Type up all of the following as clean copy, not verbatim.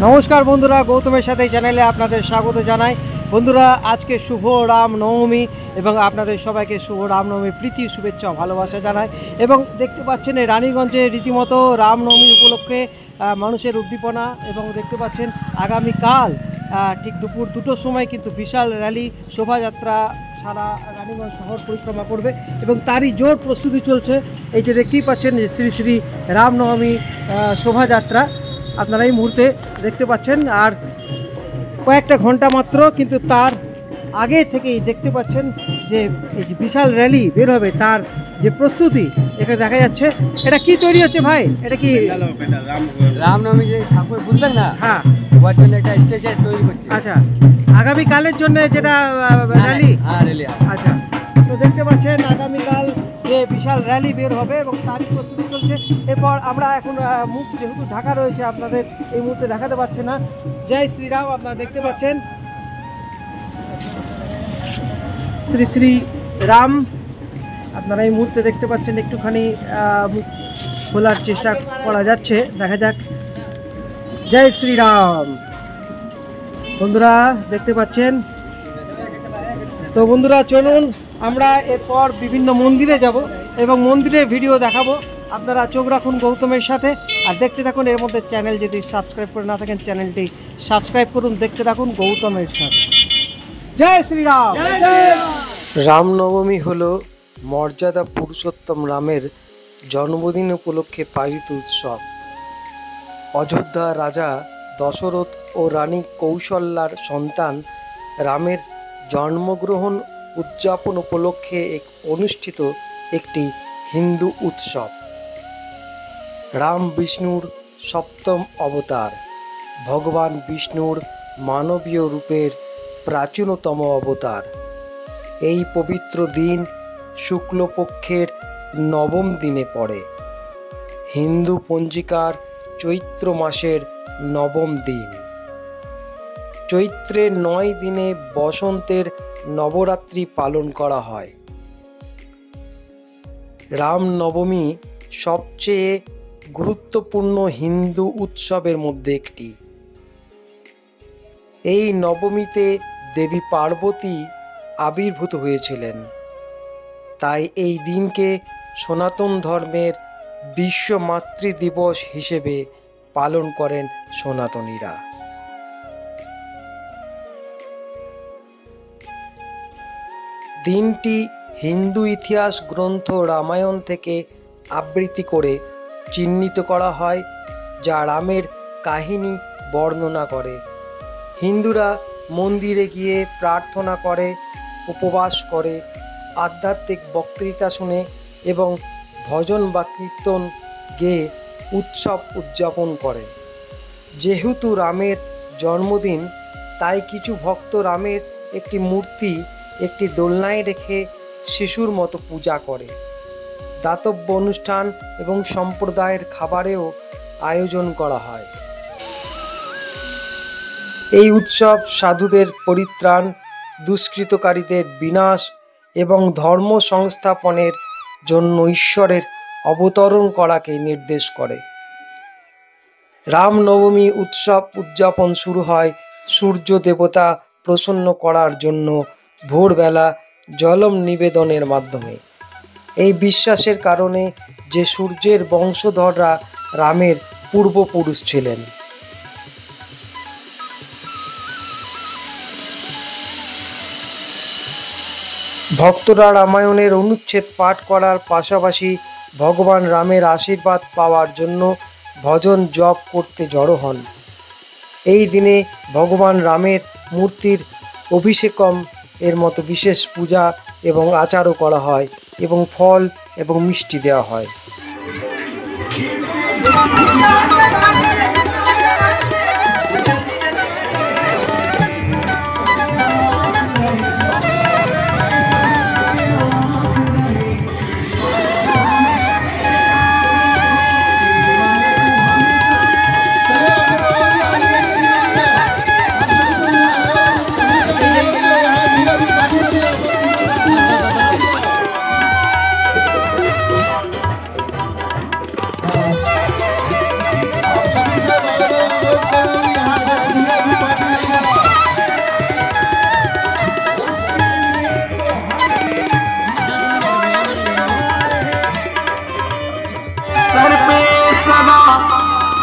নমস্কার বন্ধুরা, গৌতমের সাথে চ্যানেলে আপনাদের স্বাগত জানাই। বন্ধুরা, আজকে শুভ রামনবমী এবং আপনাদের সবাইকে শুভ রামনবমীর প্রীতি শুভেচ্ছা ভালোবাসা জানাই। এবং দেখতে পাচ্ছেন এই রানীগঞ্জে রীতিমতো রামনবমী উপলক্ষে মানুষের উদ্দীপনা, এবং দেখতে পাচ্ছেন আগামীকাল ঠিক দুপুর 2টোর সময় কিন্তু বিশাল র্যালি শোভাযাত্রা সারা রানীগঞ্জ শহর পরিক্রমা করবে এবং তারই জোর প্রস্তুতি চলছে। এই যে দেখতেই পাচ্ছেন যে শ্রী শ্রী রামনবমী শোভাযাত্রা আপনারা এই মুহূর্তে দেখতে পাচ্ছেন। আর কয়েকটা ঘন্টা মাত্র, কিন্তু তার আগে থেকেই দেখতে পাচ্ছেন যে এই যে বিশাল র্যালি বের হবে, তার যে প্রস্তুতি এখানে দেখা যাচ্ছে। এটা কি তৈরি হচ্ছে ভাই? এটা কি রামনবমী যে ঠাকুর বুঝলেন না? হ্যাঁ, ওর জন্য একটা স্টেশন তৈরি করছে। আচ্ছা, আগামীকালের জন্য যেটা র্যালি। হ্যাঁ, র্যালি। আচ্ছা, তো দেখতে পাচ্ছেন আগামীকাল যে বিশাল র্যালি বের হবে এবং তারই প্রস্তুতি চলছে। এরপর আমরা এখন মুখ যেহেতু ঢাকা রয়েছে, আপনাদের এই মুহূর্তে দেখাতে পাচ্ছে না। জয় শ্রীরাম, আপনারা দেখতে পাচ্ছেন শ্রী শ্রী রাম আপনারা এই মুহূর্তে দেখতে পাচ্ছেন। একটুখানি মুখ খোলার চেষ্টা করা যাচ্ছে, দেখা যাক। জয় শ্রীরাম বন্ধুরা, দেখতে পাচ্ছেন। তো বন্ধুরা, চলুন আমরা এরপর বিভিন্ন মন্দিরে যাব এবং মন্দিরের ভিডিও দেখাবো। আপনারা চোখ রাখুন গৌতমের সাথে আর দেখতে থাকুন। এর মধ্যে চ্যানেল যদি সাবস্ক্রাইব করে না থাকেন, চ্যানেলটি সাবস্ক্রাইব করুন, দেখতে থাকুন গৌতমের সাথে। জয় শ্রীরাম। রামনবমী হল মর্যাদা পুরুষোত্তম রামের জন্মদিন উপলক্ষে পালিত উৎসব। অযোধ্যা রাজা দশরথ ও রানী কৌশল্যার সন্তান রামের জন্মগ্রহণ উদযাপন উপলক্ষে অনুষ্ঠিত একটি হিন্দু উৎসব। রাম বিষ্ণুর সপ্তম অবতার, ভগবান বিষ্ণুর মানবীয় রূপের প্রাচীনতম অবতার। এই পবিত্র দিন শুক্লপক্ষের নবম দিনে পড়ে। হিন্দু পঞ্জিকার চৈত্র মাসের নবম দিন। চৈত্রের 9 দিনে বসন্তের নবরাত্রি পালন করা হয়। রামনবমী সবচেয়ে গুরুত্বপূর্ণ হিন্দু উৎসবের মধ্যে একটি। এই নবমীতে দেবী পার্বতী আবির্ভূত হয়েছিলেন, তাই এই দিনকে সনাতন ধর্মের বিশ্ব মাতৃ দিবস হিসেবে পালন করেন সনাতনীরা। দিনটি হিন্দু ইতিহাস গ্রন্থ রামায়ণ থেকে আবৃত্তি করে চিহ্নিত করা হয়, যা রামের কাহিনী বর্ণনা করে। হিন্দুরা মন্দিরে গিয়ে প্রার্থনা করে, উপবাস করে, আধ্যাত্মিক বক্তৃতা শুনে এবং ভজন বা কীর্তন গেয়ে উৎসব উদযাপন করে। যেহেতু রামের জন্মদিন, তাই কিছু ভক্ত রামের একটি মূর্তি একটি দোলনায় রেখে শিশুর মতো পূজা করে। দাতব্য অনুষ্ঠান এবং সম্প্রদায়ের খাবারেও আয়োজন করা হয়। এই উৎসব সাধুদের পরিত্রাণ, দুষ্কৃতকারীদের বিনাশ এবং ধর্ম সংস্থাপনের জন্য ঈশ্বরের অবতরণ করাকে নির্দেশ করে। রামনবমী উৎসব উদযাপন শুরু হয় সূর্য দেবতা প্রসন্ন করার জন্য ভোরবেলা জলম নিবেদনের মাধ্যমে। এই বিশ্বাসের কারণে যে সূর্যের বংশধররা রামের পূর্বপুরুষ ছিলেন। ভক্তরা রামায়ণের অনুচ্ছেদ পাঠ করার পাশাপাশি ভগবান রামের আশীর্বাদ পাওয়ার জন্য ভজন জপ করতে জড়ো হন। এই দিনে ভগবান রামের মূর্তির অভিষেকম এর মতো বিশেষ পূজা এবং আচারও করা হয় এবং ফল এবং মিষ্টি দেওয়া হয়।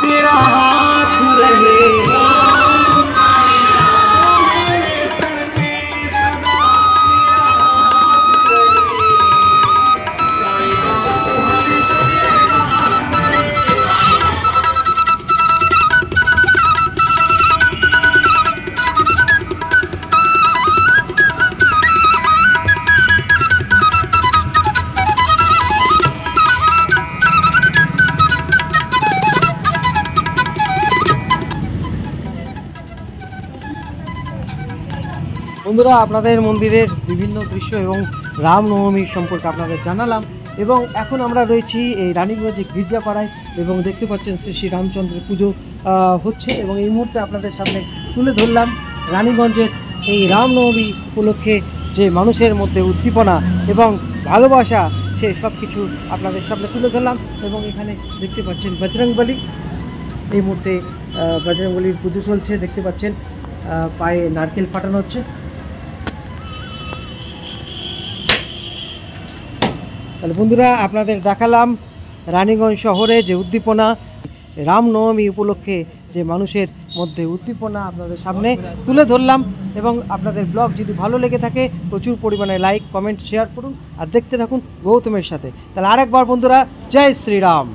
तेरा हाथ रहे। বন্ধুরা, আপনাদের মন্দিরের বিভিন্ন দৃশ্য এবং রামনবমী সম্পর্কে আপনাদের জানালাম এবং এখন আমরা রয়েছি এই রানীগঞ্জে গির্জাপাড়ায় এবং দেখতে পাচ্ছেন শ্রী শ্রী রামচন্দ্রের পুজো হচ্ছে এবং এই মুহূর্তে আপনাদের সামনে তুলে ধরলাম রানীগঞ্জের এই রামনবমী উপলক্ষে যে মানুষের মধ্যে উদ্দীপনা এবং ভালোবাসা, সে সব কিছু আপনাদের সামনে তুলে ধরলাম এবং এখানে দেখতে পাচ্ছেন বজরংবলী। এই মুহূর্তে বজরংবলীর পুজো চলছে, দেখতে পাচ্ছেন পায়ে নারকেল ফাটানো হচ্ছে। তাহলে বন্ধুরা, আপনাদের দেখালাম রানীগঞ্জ শহরে যে উদ্দীপনা, রামনবমী উপলক্ষে যে মানুষের মধ্যে উদ্দীপনা আপনাদের সামনে তুলে ধরলাম এবং আপনাদের ব্লগ যদি ভালো লেগে থাকে প্রচুর পরিমাণে লাইক, কমেন্ট, শেয়ার করুন আর দেখতে থাকুন গৌতমের সাথে। তাহলে আরেকবার বন্ধুরা, জয় শ্রীরাম।